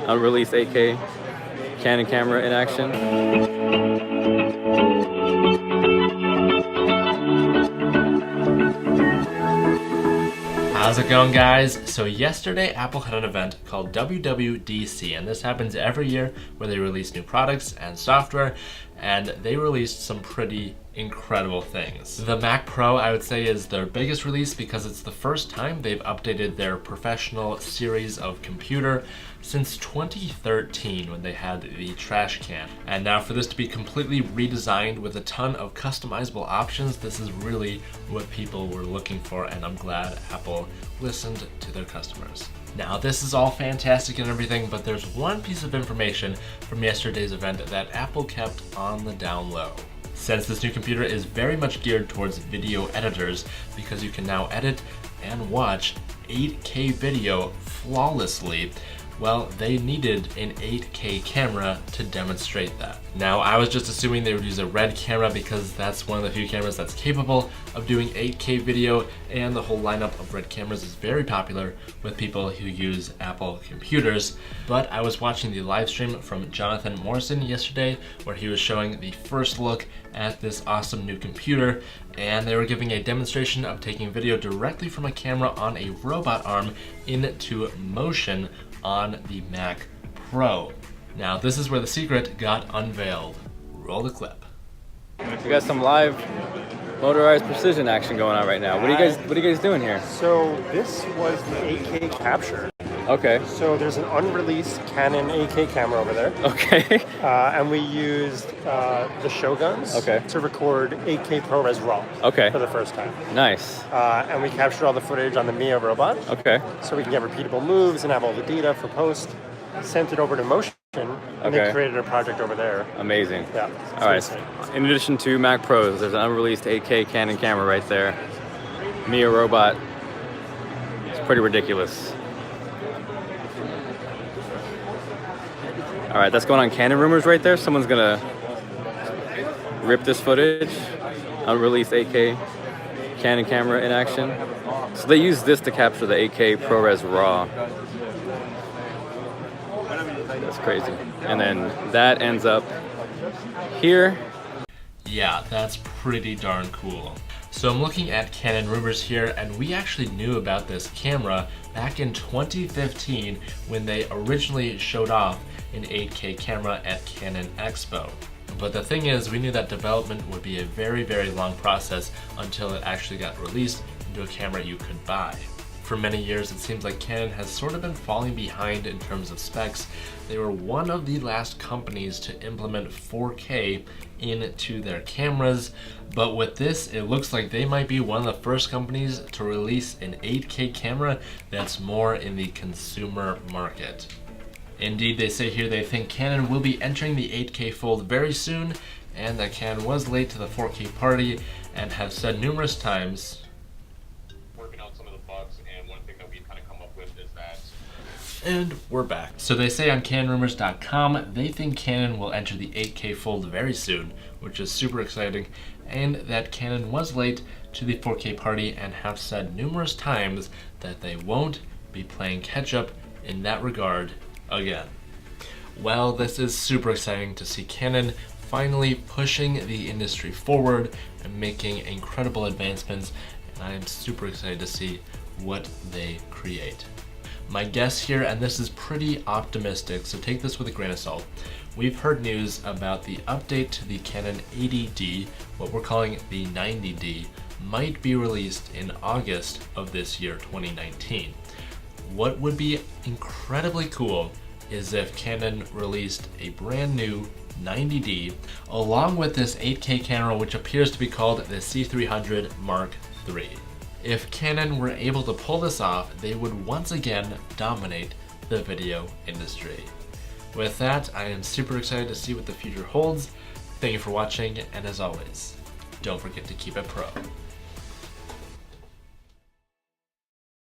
unreleased 8K Canon camera in action. How's it going, guys? So yesterday Apple had an event called WWDC, and this happens every year where they release new products and software, and they released some pretty incredible things. The Mac Pro, I would say, is their biggest release because it's the first time they've updated their professional series of computer since 2013 when they had the trash can. And now for this to be completely redesigned with a ton of customizable options, this is really what people were looking for, and I'm glad Apple listened to their customers. Now, this is all fantastic and everything, but there's one piece of information from yesterday's event that Apple kept on the down low. Since this new computer is very much geared towards video editors, because you can now edit and watch 8K video flawlessly, well, they needed an 8K camera to demonstrate that. Now, I was just assuming they would use a red camera because that's one of the few cameras that's capable of doing 8K video, and the whole lineup of red cameras is very popular with people who use Apple computers. But I was watching the live stream from Jonathan Morrison yesterday where he was showing the first look at this awesome new computer, and they were giving a demonstration of taking video directly from a camera on a robot arm into motion on the Mac Pro. Now, this is where the secret got unveiled. Roll the clip. We got some live motorized precision action going on right now. What are you guys doing here? So this was the 8K capture. Okay. So there's an unreleased Canon 8K camera over there. Okay. And we used the Shoguns to record 8K ProRes RAW for the first time. Nice. And we captured all the footage on the Mia robot. Okay. So we can get repeatable moves and have all the data for post. Sent it over to Motion, and they created a project over there. Amazing. Yeah. All right. In addition to Mac Pros, there's an unreleased 8K Canon camera right there. Mia robot. It's pretty ridiculous. All right, that's going on Canon rumors right there. Someone's gonna rip this footage. Unreleased 8K Canon camera in action. So they use this to capture the 8K ProRes RAW. That's crazy. And then that ends up here. Yeah, that's pretty darn cool. So I'm looking at Canon rumors here, and we actually knew about this camera back in 2015 when they originally showed off an 8K camera at Canon Expo. But the thing is, we knew that development would be a very, very long process until it actually got released into a camera you could buy. For many years, it seems like Canon has sort of been falling behind in terms of specs. They were one of the last companies to implement 4K into their cameras, but with this, it looks like they might be one of the first companies to release an 8K camera that's more in the consumer market. Indeed, they say here they think Canon will be entering the 8K fold very soon, and that Canon was late to the 4K party and have said numerous times, and we're back. So they say on CanonRumors.com they think Canon will enter the 8K fold very soon, which is super exciting, and that Canon was late to the 4K party and have said numerous times that they won't be playing catch up in that regard again. Well, this is super exciting to see Canon finally pushing the industry forward and making incredible advancements, and I am super excited to see what they create. My guess here, and this is pretty optimistic, so take this with a grain of salt. We've heard news about the update to the Canon 80D, what we're calling the 90D, might be released in August of this year, 2019. What would be incredibly cool is if Canon released a brand new 90D along with this 8K camera, which appears to be called the C300 Mark III. If Canon were able to pull this off, they would once again dominate the video industry. With that, I am super excited to see what the future holds. Thank you for watching, and as always, don't forget to keep it pro.